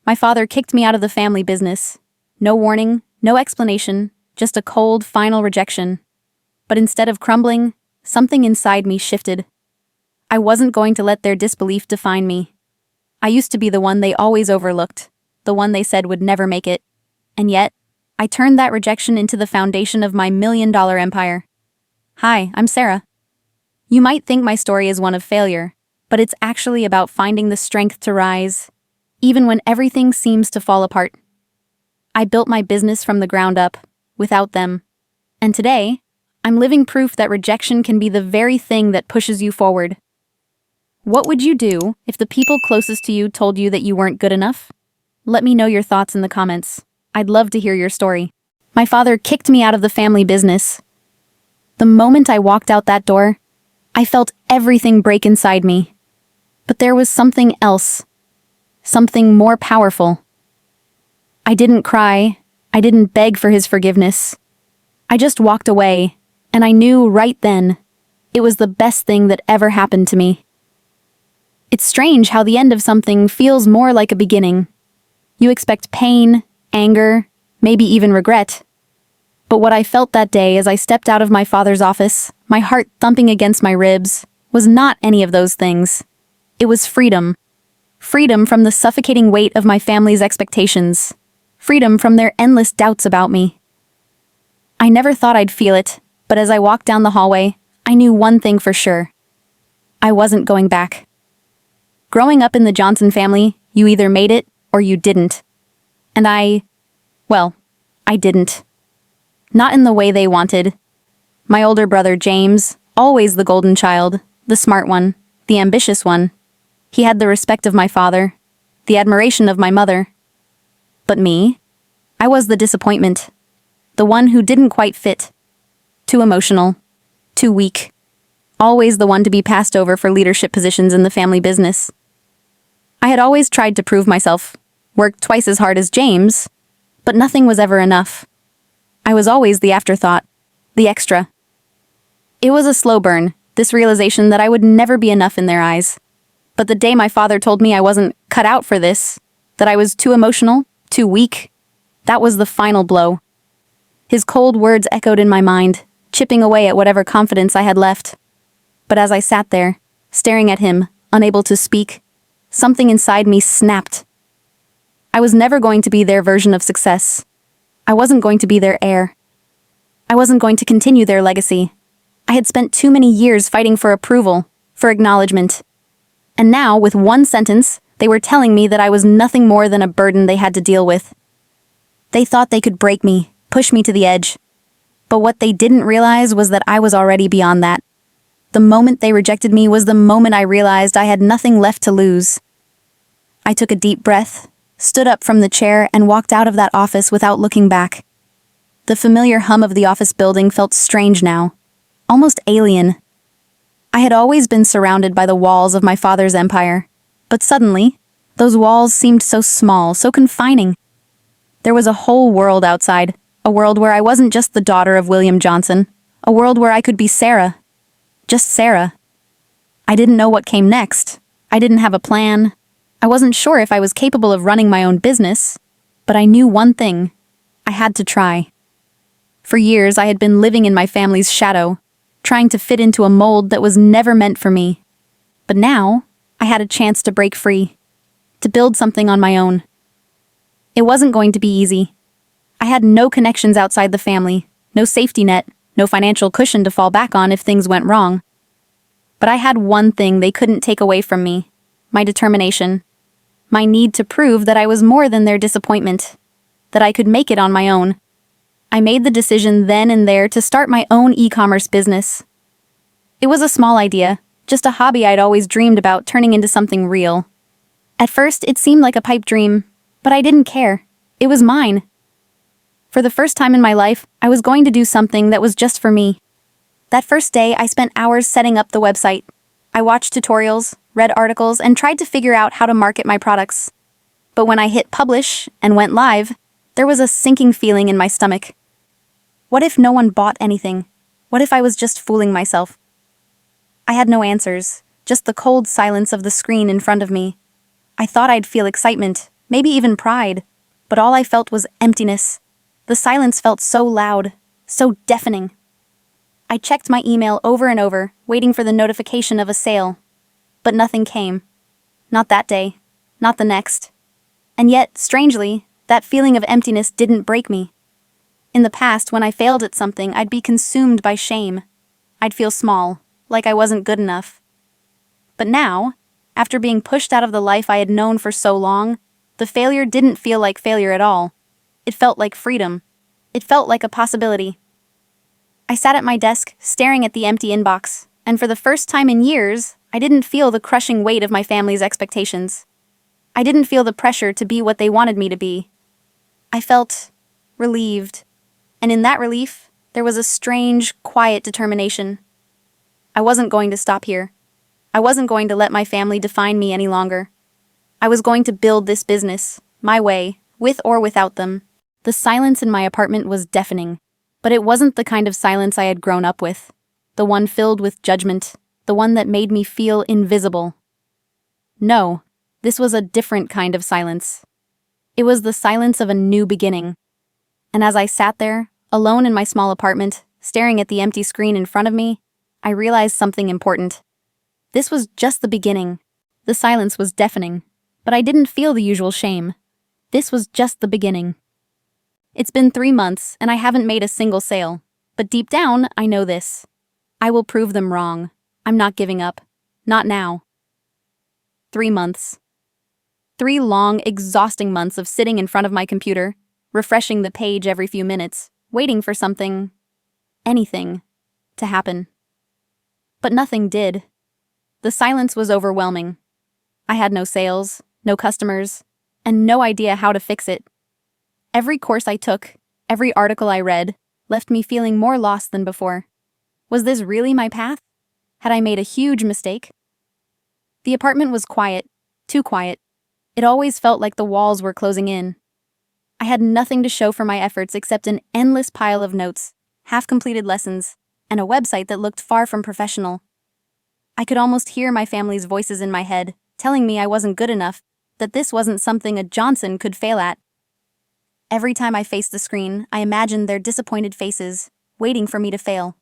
My father kicked me out of the family business. No warning, no explanation, just a cold, final rejection. But instead of crumbling, something inside me shifted. I wasn't going to let their disbelief define me. I used to be the one they always overlooked, the one they said would never make it. And yet, I turned that rejection into the foundation of my million-dollar empire. Hi, I'm Sarah. You might think my story is one of failure, but it's actually about finding the strength to rise, even when everything seems to fall apart. I built my business from the ground up, without them. And today, I'm living proof that rejection can be the very thing that pushes you forward. What would you do if the people closest to you told you that you weren't good enough? Let me know your thoughts in the comments. I'd love to hear your story. My father kicked me out of the family business. The moment I walked out that door, I felt everything break inside me. But there was something else. Something more powerful. I didn't cry. I didn't beg for his forgiveness. I just walked away, and I knew right then it was the best thing that ever happened to me. It's strange how the end of something feels more like a beginning. You expect pain, anger, maybe even regret. But what I felt that day as I stepped out of my father's office, my heart thumping against my ribs, was not any of those things. It was freedom. Freedom from the suffocating weight of my family's expectations. Freedom from their endless doubts about me. I never thought I'd feel it, but as I walked down the hallway, I knew one thing for sure. I wasn't going back. Growing up in the Johnson family, you either made it or you didn't. And I didn't. Not in the way they wanted. My older brother James, always the golden child, the smart one, the ambitious one. He had the respect of my father, the admiration of my mother. But me? I was the disappointment. The one who didn't quite fit. Too emotional. Too weak. Always the one to be passed over for leadership positions in the family business. I had always tried to prove myself, worked twice as hard as James, but nothing was ever enough. I was always the afterthought, the extra. It was a slow burn, this realization that I would never be enough in their eyes. But the day my father told me I wasn't cut out for this, that I was too emotional, too weak, that was the final blow. His cold words echoed in my mind, chipping away at whatever confidence I had left. But as I sat there, staring at him, unable to speak, something inside me snapped. I was never going to be their version of success. I wasn't going to be their heir. I wasn't going to continue their legacy. I had spent too many years fighting for approval, for acknowledgement. And now, with one sentence, they were telling me that I was nothing more than a burden they had to deal with. They thought they could break me, push me to the edge. But what they didn't realize was that I was already beyond that. The moment they rejected me was the moment I realized I had nothing left to lose. I took a deep breath, stood up from the chair, and walked out of that office without looking back. The familiar hum of the office building felt strange now, almost alien. I had always been surrounded by the walls of my father's empire, but suddenly, those walls seemed so small, so confining. There was a whole world outside, a world where I wasn't just the daughter of William Johnson, a world where I could be Sarah. Just Sarah. I didn't know what came next. I didn't have a plan. I wasn't sure if I was capable of running my own business, but I knew one thing. I had to try. For years, I had been living in my family's shadow, trying to fit into a mold that was never meant for me. But now, I had a chance to break free, to build something on my own. It wasn't going to be easy. I had no connections outside the family, no safety net, no financial cushion to fall back on if things went wrong. But I had one thing they couldn't take away from me: my determination. My need to prove that I was more than their disappointment, that I could make it on my own. I made the decision then and there to start my own e-commerce business. It was a small idea, just a hobby I'd always dreamed about turning into something real. At first, it seemed like a pipe dream, but I didn't care. It was mine. For the first time in my life, I was going to do something that was just for me. That first day, I spent hours setting up the website. I watched tutorials, read articles, and tried to figure out how to market my products. But when I hit publish and went live, there was a sinking feeling in my stomach. What if no one bought anything? What if I was just fooling myself? I had no answers, just the cold silence of the screen in front of me. I thought I'd feel excitement, maybe even pride, but all I felt was emptiness. The silence felt so loud, so deafening. I checked my email over and over, waiting for the notification of a sale. But nothing came. Not that day, not the next. And yet, strangely, that feeling of emptiness didn't break me. In the past, when I failed at something, I'd be consumed by shame. I'd feel small, like I wasn't good enough. But now, after being pushed out of the life I had known for so long, the failure didn't feel like failure at all. It felt like freedom. It felt like a possibility. I sat at my desk, staring at the empty inbox, and for the first time in years, I didn't feel the crushing weight of my family's expectations. I didn't feel the pressure to be what they wanted me to be. I felt relieved, and in that relief, there was a strange, quiet determination. I wasn't going to stop here. I wasn't going to let my family define me any longer. I was going to build this business, my way, with or without them. The silence in my apartment was deafening, but it wasn't the kind of silence I had grown up with, the one filled with judgment, the one that made me feel invisible. No, this was a different kind of silence. It was the silence of a new beginning. And as I sat there, alone in my small apartment, staring at the empty screen in front of me, I realized something important. This was just the beginning. The silence was deafening, but I didn't feel the usual shame. This was just the beginning. It's been 3 months, and I haven't made a single sale. But deep down, I know this. I will prove them wrong. I'm not giving up. Not now. 3 months. 3 long, exhausting months of sitting in front of my computer, refreshing the page every few minutes, waiting for something, anything, to happen. But nothing did. The silence was overwhelming. I had no sales, no customers, and no idea how to fix it. Every course I took, every article I read, left me feeling more lost than before. Was this really my path? Had I made a huge mistake? The apartment was quiet, too quiet. It always felt like the walls were closing in. I had nothing to show for my efforts except an endless pile of notes, half-completed lessons, and a website that looked far from professional. I could almost hear my family's voices in my head, telling me I wasn't good enough, that this wasn't something a Johnson could fail at. Every time I faced the screen, I imagined their disappointed faces, waiting for me to fail.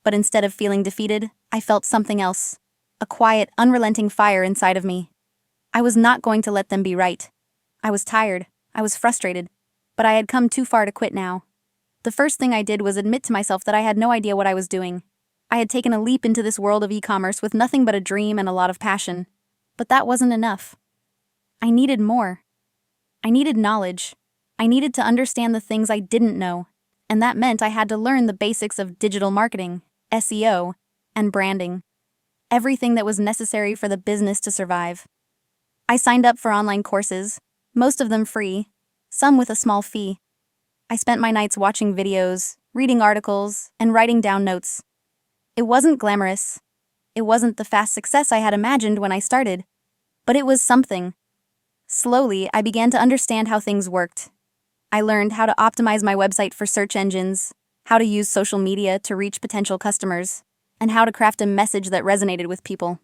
But instead of feeling defeated, I felt something else. A quiet, unrelenting fire inside of me. I was not going to let them be right. I was tired. I was frustrated. But I had come too far to quit now. The first thing I did was admit to myself that I had no idea what I was doing. I had taken a leap into this world of e-commerce with nothing but a dream and a lot of passion. But that wasn't enough. I needed more. I needed knowledge. I needed to understand the things I didn't know. And that meant I had to learn the basics of digital marketing, SEO, and branding. Everything that was necessary for the business to survive. I signed up for online courses, most of them free, some with a small fee. I spent my nights watching videos, reading articles, and writing down notes. It wasn't glamorous. It wasn't the fast success I had imagined when I started. But it was something. Slowly, I began to understand how things worked. I learned how to optimize my website for search engines, how to use social media to reach potential customers, and how to craft a message that resonated with people.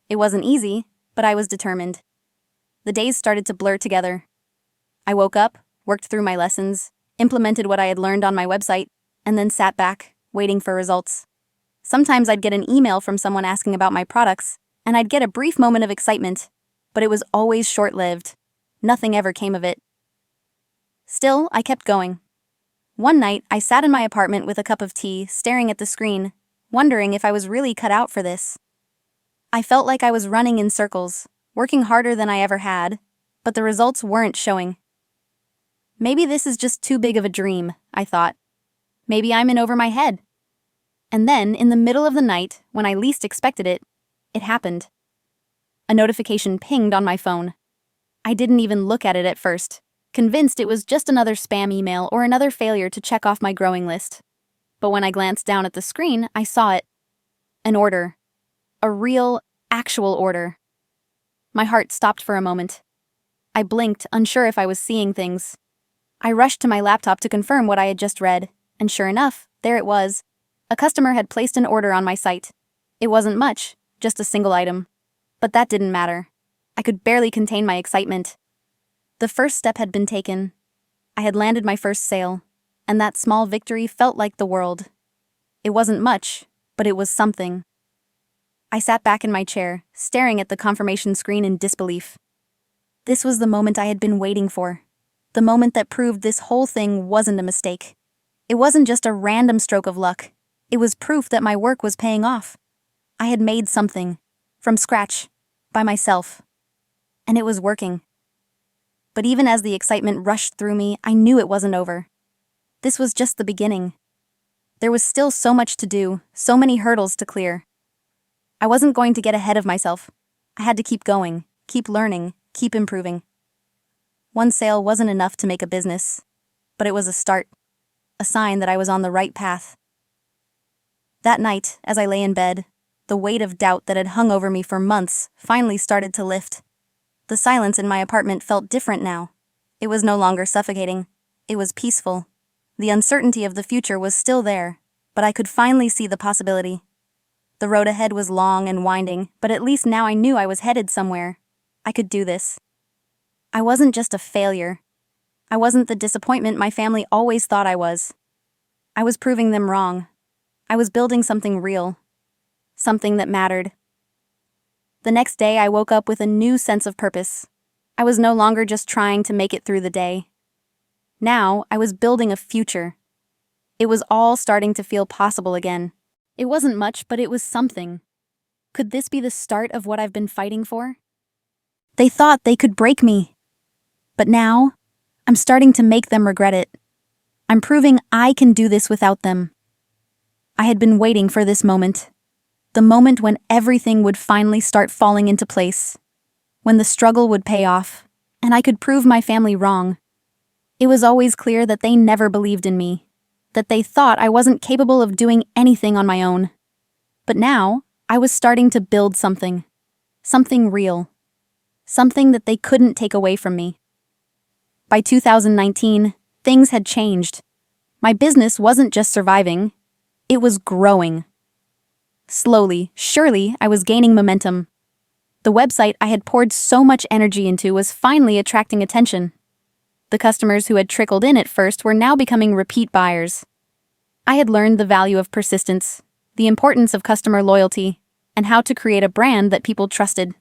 It wasn't easy, but I was determined. The days started to blur together. I woke up, worked through my lessons, implemented what I had learned on my website, and then sat back, waiting for results. Sometimes I'd get an email from someone asking about my products, and I'd get a brief moment of excitement, but it was always short-lived. Nothing ever came of it. Still, I kept going. One night, I sat in my apartment with a cup of tea, staring at the screen, wondering if I was really cut out for this. I felt like I was running in circles, working harder than I ever had, but the results weren't showing. Maybe this is just too big of a dream, I thought. Maybe I'm in over my head. And then, in the middle of the night, when I least expected it, it happened. A notification pinged on my phone. I didn't even look at it at first, convinced it was just another spam email or another failure to check off my growing list. But when I glanced down at the screen, I saw it. An order. A real, actual order. My heart stopped for a moment. I blinked, unsure if I was seeing things. I rushed to my laptop to confirm what I had just read, and sure enough, there it was. A customer had placed an order on my site. It wasn't much, just a single item. But that didn't matter. I could barely contain my excitement. The first step had been taken. I had landed my first sale, and that small victory felt like the world. It wasn't much, but it was something. I sat back in my chair, staring at the confirmation screen in disbelief. This was the moment I had been waiting for. The moment that proved this whole thing wasn't a mistake. It wasn't just a random stroke of luck. It was proof that my work was paying off. I had made something, from scratch, by myself. And it was working. But even as the excitement rushed through me, I knew it wasn't over. This was just the beginning. There was still so much to do, so many hurdles to clear. I wasn't going to get ahead of myself. I had to keep going, keep learning, keep improving. One sale wasn't enough to make a business, but it was a start, a sign that I was on the right path. That night, as I lay in bed, the weight of doubt that had hung over me for months finally started to lift. The silence in my apartment felt different now. It was no longer suffocating. It was peaceful. The uncertainty of the future was still there, but I could finally see the possibility. The road ahead was long and winding, but at least now I knew I was headed somewhere. I could do this. I wasn't just a failure. I wasn't the disappointment my family always thought I was. I was proving them wrong. I was building something real. Something that mattered. The next day, I woke up with a new sense of purpose. I was no longer just trying to make it through the day. Now, I was building a future. It was all starting to feel possible again. It wasn't much, but it was something. Could this be the start of what I've been fighting for? They thought they could break me. But now, I'm starting to make them regret it. I'm proving I can do this without them. I had been waiting for this moment. The moment when everything would finally start falling into place. When the struggle would pay off, and I could prove my family wrong. It was always clear that they never believed in me. That they thought I wasn't capable of doing anything on my own. But now, I was starting to build something. Something real. Something that they couldn't take away from me. By 2019, things had changed. My business wasn't just surviving, it was growing. Slowly, surely, I was gaining momentum. The website I had poured so much energy into was finally attracting attention. The customers who had trickled in at first were now becoming repeat buyers. I had learned the value of persistence, the importance of customer loyalty, and how to create a brand that people trusted.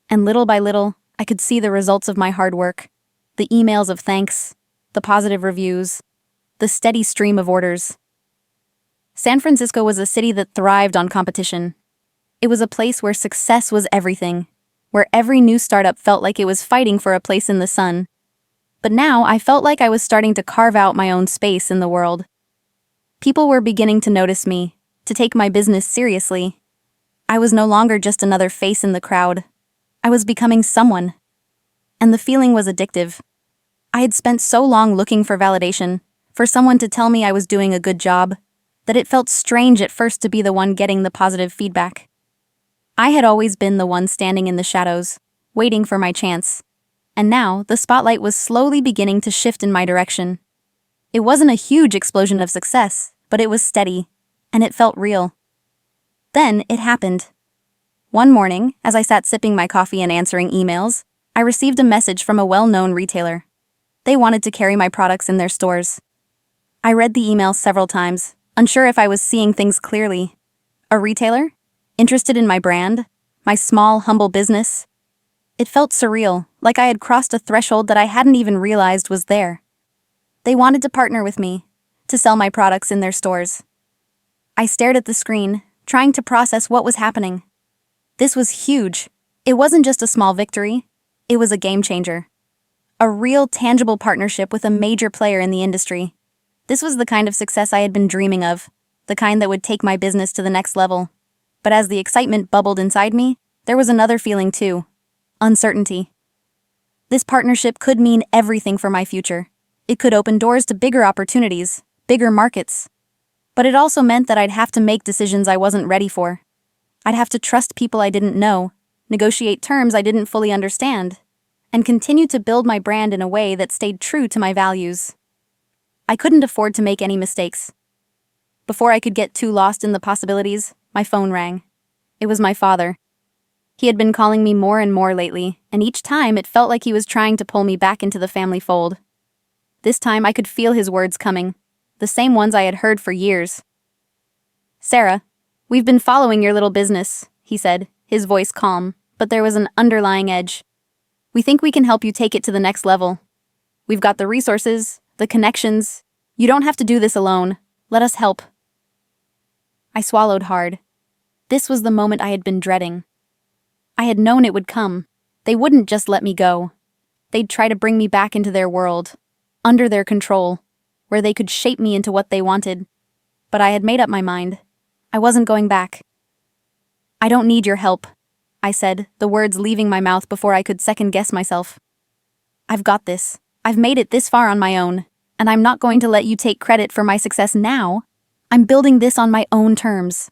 And little by little, I could see the results of my hard work. The emails of thanks, the positive reviews, the steady stream of orders. San Francisco was a city that thrived on competition. It was a place where success was everything, where every new startup felt like it was fighting for a place in the sun. But now I felt like I was starting to carve out my own space in the world. People were beginning to notice me, to take my business seriously. I was no longer just another face in the crowd. I was becoming someone. And the feeling was addictive. I had spent so long looking for validation, for someone to tell me I was doing a good job, that it felt strange at first to be the one getting the positive feedback. I had always been the one standing in the shadows, waiting for my chance. And now, the spotlight was slowly beginning to shift in my direction. It wasn't a huge explosion of success, but it was steady, and it felt real. Then, it happened. One morning, as I sat sipping my coffee and answering emails, I received a message from a well-known retailer. They wanted to carry my products in their stores. I read the email several times, unsure if I was seeing things clearly. A retailer? Interested in my brand? My small, humble business? It felt surreal, like I had crossed a threshold that I hadn't even realized was there. They wanted to partner with me, to sell my products in their stores. I stared at the screen, trying to process what was happening. This was huge. It wasn't just a small victory. It was a game changer. A real, tangible partnership with a major player in the industry. This was the kind of success I had been dreaming of, the kind that would take my business to the next level. But as the excitement bubbled inside me, there was another feeling too. Uncertainty. This partnership could mean everything for my future. It could open doors to bigger opportunities, bigger markets. But it also meant that I'd have to make decisions I wasn't ready for. I'd have to trust people I didn't know, negotiate terms I didn't fully understand, and continue to build my brand in a way that stayed true to my values. I couldn't afford to make any mistakes. Before I could get too lost in the possibilities, my phone rang. It was my father. He had been calling me more and more lately, and each time it felt like he was trying to pull me back into the family fold. This time I could feel his words coming, the same ones I had heard for years. "Sarah, we've been following your little business," he said, his voice calm, but there was an underlying edge. "We think we can help you take it to the next level. We've got the resources, the connections. You don't have to do this alone. Let us help." I swallowed hard. This was the moment I had been dreading. I had known it would come. They wouldn't just let me go. They'd try to bring me back into their world, under their control, where they could shape me into what they wanted. But I had made up my mind. I wasn't going back. "I don't need your help," I said, the words leaving my mouth before I could second-guess myself. "I've got this. I've made it this far on my own, and I'm not going to let you take credit for my success now. I'm building this on my own terms."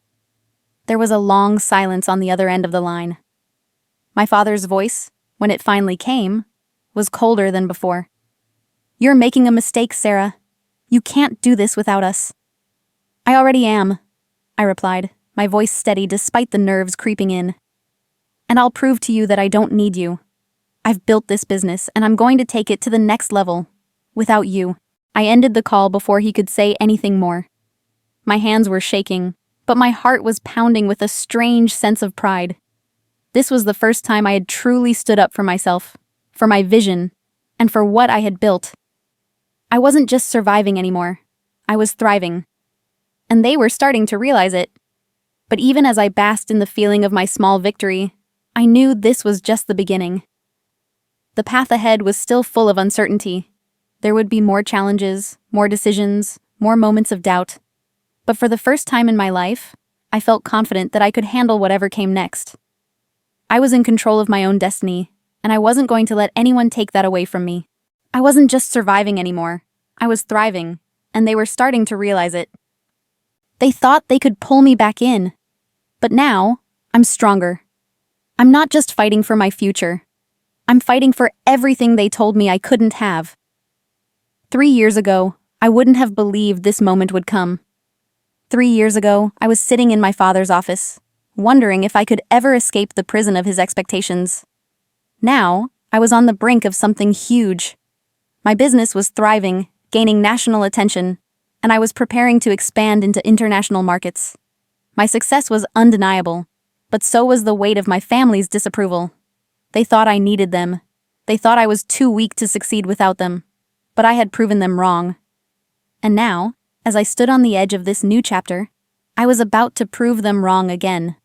There was a long silence on the other end of the line. My father's voice, when it finally came, was colder than before. "You're making a mistake, Sarah. You can't do this without us." "I already am," I replied, my voice steady despite the nerves creeping in. "And I'll prove to you that I don't need you. I've built this business, and I'm going to take it to the next level. Without you." I ended the call before he could say anything more. My hands were shaking, but my heart was pounding with a strange sense of pride. This was the first time I had truly stood up for myself, for my vision, and for what I had built. I wasn't just surviving anymore. I was thriving. And they were starting to realize it. But even as I basked in the feeling of my small victory, I knew this was just the beginning. The path ahead was still full of uncertainty. There would be more challenges, more decisions, more moments of doubt. But for the first time in my life, I felt confident that I could handle whatever came next. I was in control of my own destiny, and I wasn't going to let anyone take that away from me. I wasn't just surviving anymore. I was thriving, and they were starting to realize it. They thought they could pull me back in. But now, I'm stronger. I'm not just fighting for my future. I'm fighting for everything they told me I couldn't have. 3 years ago, I wouldn't have believed this moment would come. 3 years ago, I was sitting in my father's office, wondering if I could ever escape the prison of his expectations. Now, I was on the brink of something huge. My business was thriving, gaining national attention, and I was preparing to expand into international markets. My success was undeniable, but so was the weight of my family's disapproval. They thought I needed them. They thought I was too weak to succeed without them, but I had proven them wrong. And now, as I stood on the edge of this new chapter, I was about to prove them wrong again.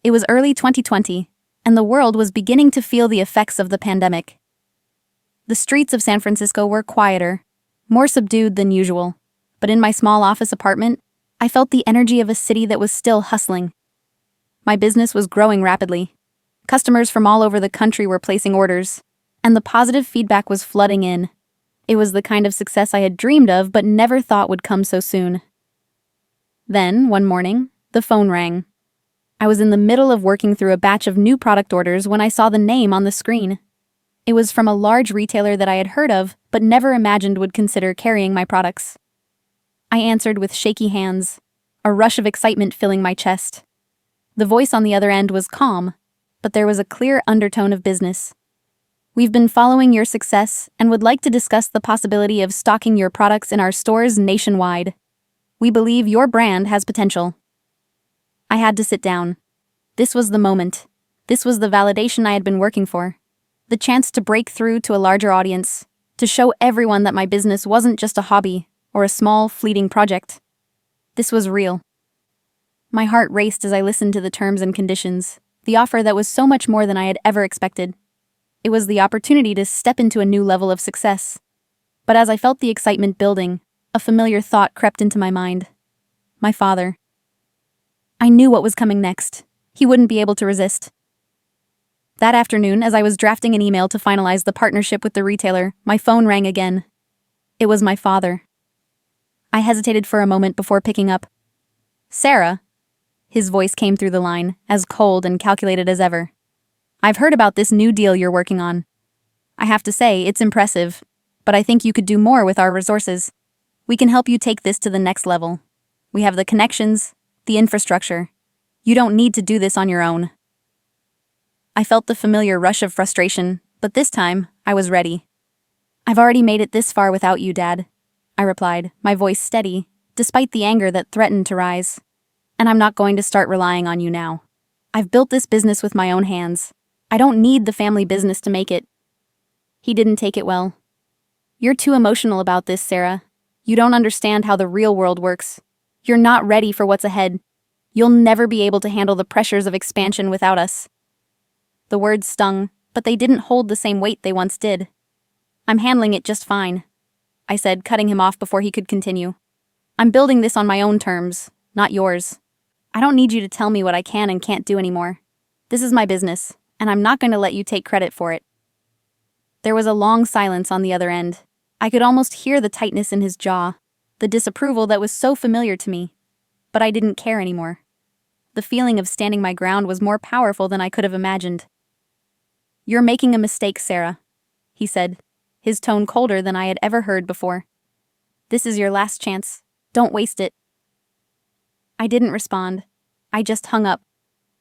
It was early 2020, and the world was beginning to feel the effects of the pandemic. The streets of San Francisco were quieter, more subdued than usual, but in my small office apartment, I felt the energy of a city that was still hustling. My business was growing rapidly. Customers from all over the country were placing orders, and the positive feedback was flooding in. It was the kind of success I had dreamed of but never thought would come so soon. Then, one morning, the phone rang. I was in the middle of working through a batch of new product orders when I saw the name on the screen. It was from a large retailer that I had heard of but never imagined would consider carrying my products. I answered with shaky hands, a rush of excitement filling my chest. The voice on the other end was calm, but there was a clear undertone of business. "We've been following your success and would like to discuss the possibility of stocking your products in our stores nationwide. We believe your brand has potential." I had to sit down. This was the moment. This was the validation I had been working for. The chance to break through to a larger audience, to show everyone that my business wasn't just a hobby or a small, fleeting project. This was real. My heart raced as I listened to the terms and conditions, the offer that was so much more than I had ever expected. It was the opportunity to step into a new level of success. But as I felt the excitement building, a familiar thought crept into my mind. My father. I knew what was coming next. He wouldn't be able to resist. That afternoon, as I was drafting an email to finalize the partnership with the retailer, my phone rang again. It was my father. I hesitated for a moment before picking up. "Sarah?" His voice came through the line, as cold and calculated as ever. "I've heard about this new deal you're working on. I have to say, it's impressive, but I think you could do more with our resources. We can help you take this to the next level. We have the connections, the infrastructure. You don't need to do this on your own." I felt the familiar rush of frustration, but this time, I was ready. "I've already made it this far without you, Dad," I replied, my voice steady, despite the anger that threatened to rise. "And I'm not going to start relying on you now. I've built this business with my own hands. I don't need the family business to make it." He didn't take it well. "You're too emotional about this, Sarah. You don't understand how the real world works. You're not ready for what's ahead. You'll never be able to handle the pressures of expansion without us." The words stung, but they didn't hold the same weight they once did. "I'm handling it just fine," I said, cutting him off before he could continue. "I'm building this on my own terms, not yours. I don't need you to tell me what I can and can't do anymore. This is my business, and I'm not going to let you take credit for it." There was a long silence on the other end. I could almost hear the tightness in his jaw, the disapproval that was so familiar to me. But I didn't care anymore. The feeling of standing my ground was more powerful than I could have imagined. "You're making a mistake, Sarah," he said, his tone colder than I had ever heard before. "This is your last chance. Don't waste it." I didn't respond. I just hung up.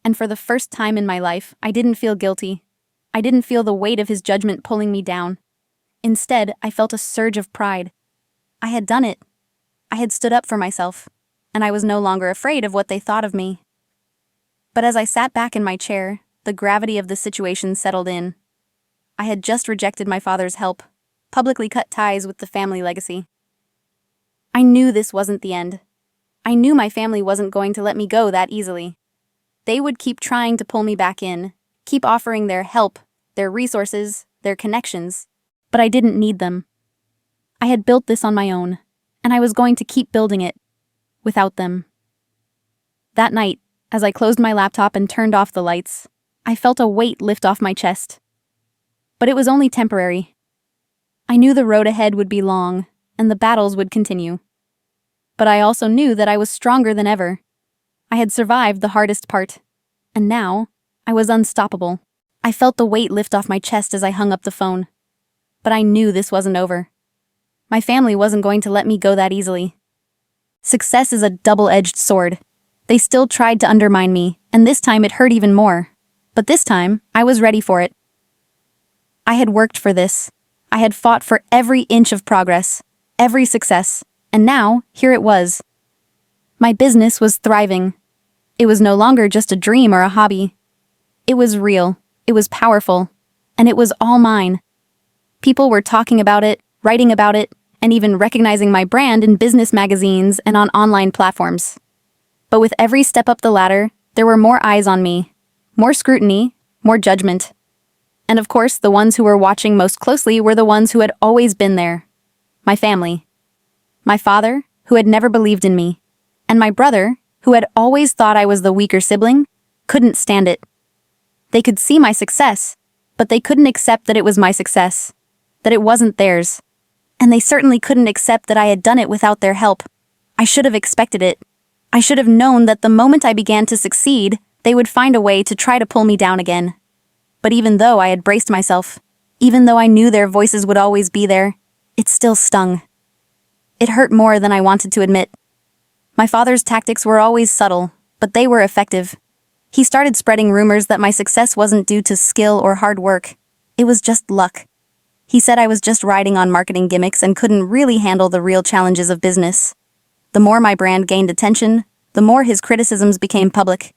And for the first time in my life, I didn't feel guilty. I didn't feel the weight of his judgment pulling me down. Instead, I felt a surge of pride. I had done it. I had stood up for myself, and I was no longer afraid of what they thought of me. But as I sat back in my chair, the gravity of the situation settled in. I had just rejected my father's help, publicly cut ties with the family legacy. I knew this wasn't the end. I knew my family wasn't going to let me go that easily. They would keep trying to pull me back in, keep offering their help, their resources, their connections, but I didn't need them. I had built this on my own, and I was going to keep building it, without them. That night, as I closed my laptop and turned off the lights, I felt a weight lift off my chest. But it was only temporary. I knew the road ahead would be long, and the battles would continue. But I also knew that I was stronger than ever. I had survived the hardest part, and now I was unstoppable. I felt the weight lift off my chest as I hung up the phone. But I knew this wasn't over. My family wasn't going to let me go that easily. Success is a double-edged sword. They still tried to undermine me, and this time it hurt even more. But this time, I was ready for it. I had worked for this. I had fought for every inch of progress, every success, and now, here it was. My business was thriving. It was no longer just a dream or a hobby. It was real, it was powerful, and it was all mine. People were talking about it, writing about it, and even recognizing my brand in business magazines and on online platforms. But with every step up the ladder, there were more eyes on me, more scrutiny, more judgment. And of course, the ones who were watching most closely were the ones who had always been there. My family. My father, who had never believed in me, and my brother, who had always thought I was the weaker sibling, couldn't stand it. They could see my success, but they couldn't accept that it was my success, that it wasn't theirs. And they certainly couldn't accept that I had done it without their help. I should have expected it. I should have known that the moment I began to succeed, they would find a way to try to pull me down again. But even though I had braced myself, even though I knew their voices would always be there, it still stung. It hurt more than I wanted to admit. My father's tactics were always subtle, but they were effective. He started spreading rumors that my success wasn't due to skill or hard work. It was just luck. He said I was just riding on marketing gimmicks and couldn't really handle the real challenges of business. The more my brand gained attention, the more his criticisms became public.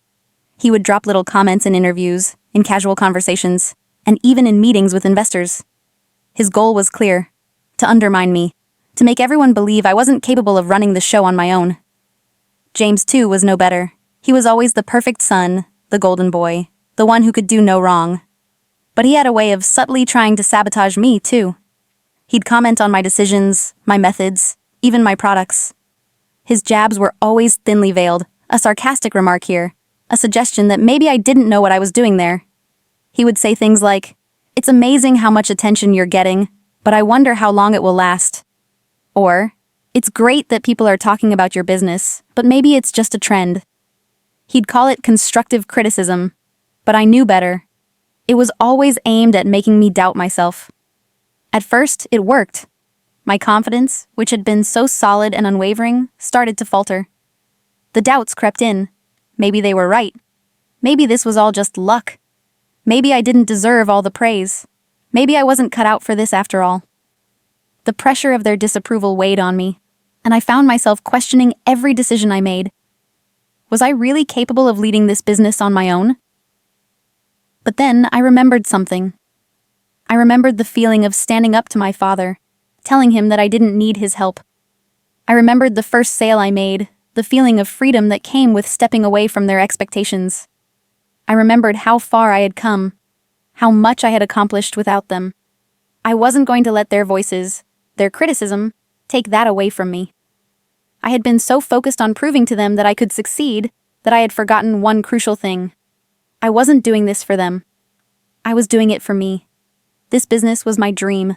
He would drop little comments in interviews, in casual conversations, and even in meetings with investors. His goal was clear: to undermine me, to make everyone believe I wasn't capable of running the show on my own. James, too, was no better. He was always the perfect son, the golden boy, the one who could do no wrong. But he had a way of subtly trying to sabotage me, too. He'd comment on my decisions, my methods, even my products. His jabs were always thinly veiled, a sarcastic remark here, a suggestion that maybe I didn't know what I was doing there. He would say things like, "It's amazing how much attention you're getting, but I wonder how long it will last." Or, "It's great that people are talking about your business, but maybe it's just a trend." He'd call it constructive criticism, but I knew better. It was always aimed at making me doubt myself. At first, it worked. My confidence, which had been so solid and unwavering, started to falter. The doubts crept in. Maybe they were right. Maybe this was all just luck. Maybe I didn't deserve all the praise. Maybe I wasn't cut out for this after all. The pressure of their disapproval weighed on me, and I found myself questioning every decision I made. Was I really capable of leading this business on my own? But then I remembered something. I remembered the feeling of standing up to my father, telling him that I didn't need his help. I remembered the first sale I made, the feeling of freedom that came with stepping away from their expectations. I remembered how far I had come, how much I had accomplished without them. I wasn't going to let their voices, their criticism, take that away from me. I had been so focused on proving to them that I could succeed that I had forgotten one crucial thing. I wasn't doing this for them. I was doing it for me. This business was my dream,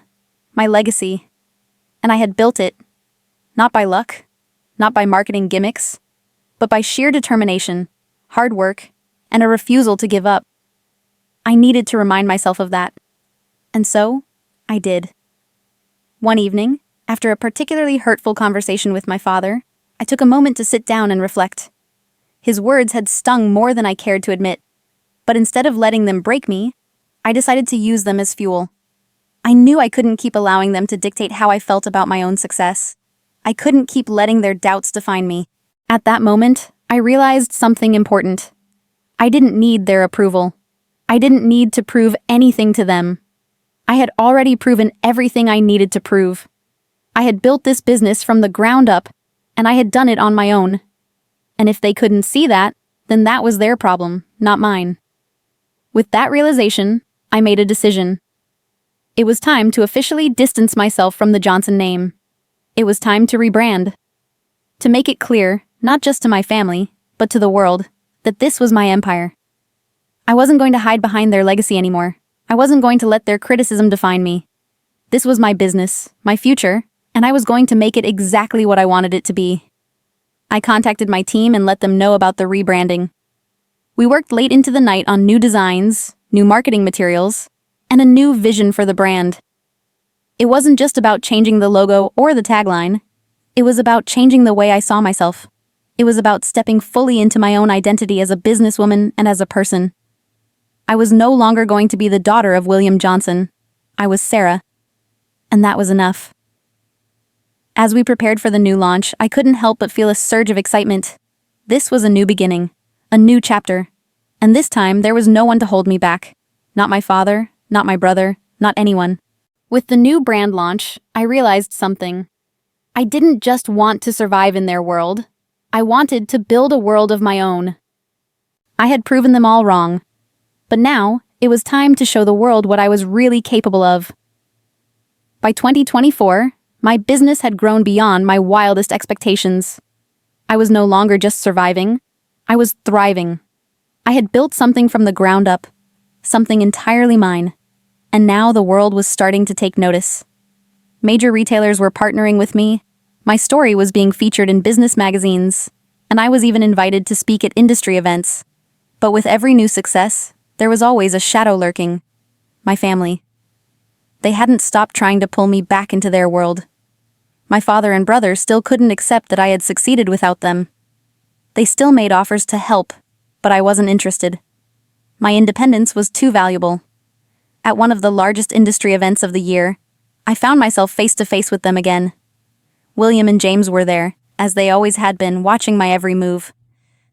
my legacy, and I had built it, not by luck, not by marketing gimmicks, but by sheer determination, hard work, and a refusal to give up. I needed to remind myself of that. And so, I did. One evening, after a particularly hurtful conversation with my father, I took a moment to sit down and reflect. His words had stung more than I cared to admit, but instead of letting them break me, I decided to use them as fuel. I knew I couldn't keep allowing them to dictate how I felt about my own success. I couldn't keep letting their doubts define me. At that moment, I realized something important. I didn't need their approval. I didn't need to prove anything to them. I had already proven everything I needed to prove. I had built this business from the ground up, and I had done it on my own. And if they couldn't see that, then that was their problem, not mine. With that realization, I made a decision. It was time to officially distance myself from the Johnson name. It was time to rebrand. To make it clear, not just to my family, but to the world, that this was my empire. I wasn't going to hide behind their legacy anymore. I wasn't going to let their criticism define me. This was my business, my future, and I was going to make it exactly what I wanted it to be. I contacted my team and let them know about the rebranding. We worked late into the night on new designs, new marketing materials, and a new vision for the brand. It wasn't just about changing the logo or the tagline. It was about changing the way I saw myself. It was about stepping fully into my own identity as a businesswoman and as a person. I was no longer going to be the daughter of William Johnson. I was Sarah. And that was enough. As we prepared for the new launch, I couldn't help but feel a surge of excitement. This was a new beginning, a new chapter. And this time, there was no one to hold me back. Not my father, not my brother, not anyone. With the new brand launch, I realized something. I didn't just want to survive in their world. I wanted to build a world of my own. I had proven them all wrong. But now, it was time to show the world what I was really capable of. By 2024, my business had grown beyond my wildest expectations. I was no longer just surviving. I was thriving. I had built something from the ground up, something entirely mine. And now the world was starting to take notice. Major retailers were partnering with me. My story was being featured in business magazines, and I was even invited to speak at industry events. But with every new success, there was always a shadow lurking. My family. They hadn't stopped trying to pull me back into their world. My father and brother still couldn't accept that I had succeeded without them. They still made offers to help, but I wasn't interested. My independence was too valuable. At one of the largest industry events of the year, I found myself face to face with them again. William and James were there, as they always had been, watching my every move.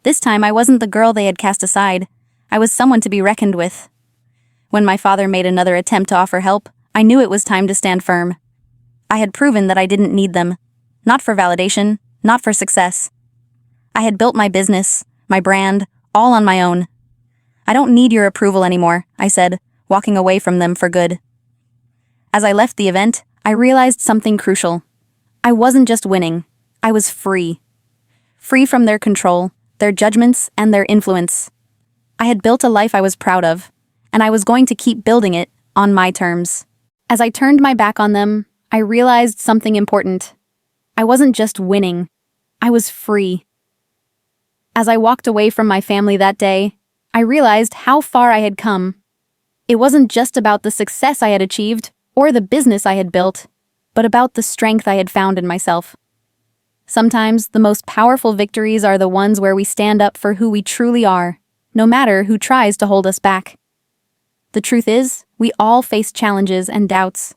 This time I wasn't the girl they had cast aside. I was someone to be reckoned with. When my father made another attempt to offer help, I knew it was time to stand firm. I had proven that I didn't need them. Not for validation, not for success. I had built my business, my brand, all on my own. I don't need your approval anymore, I said, walking away from them for good. As I left the event, I realized something crucial. I wasn't just winning. I was free. Free from their control, their judgments, and their influence. I had built a life I was proud of, and I was going to keep building it on my terms. As I turned my back on them, I realized something important. I wasn't just winning. I was free. As I walked away from my family that day, I realized how far I had come. It wasn't just about the success I had achieved or the business I had built, but about the strength I had found in myself. Sometimes the most powerful victories are the ones where we stand up for who we truly are, no matter who tries to hold us back. The truth is, we all face challenges and doubts.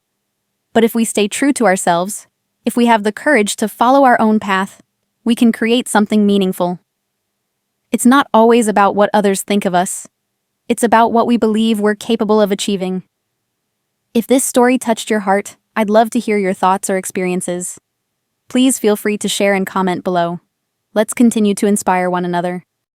But if we stay true to ourselves, if we have the courage to follow our own path, we can create something meaningful. It's not always about what others think of us. It's about what we believe we're capable of achieving. If this story touched your heart, I'd love to hear your thoughts or experiences. Please feel free to share and comment below. Let's continue to inspire one another.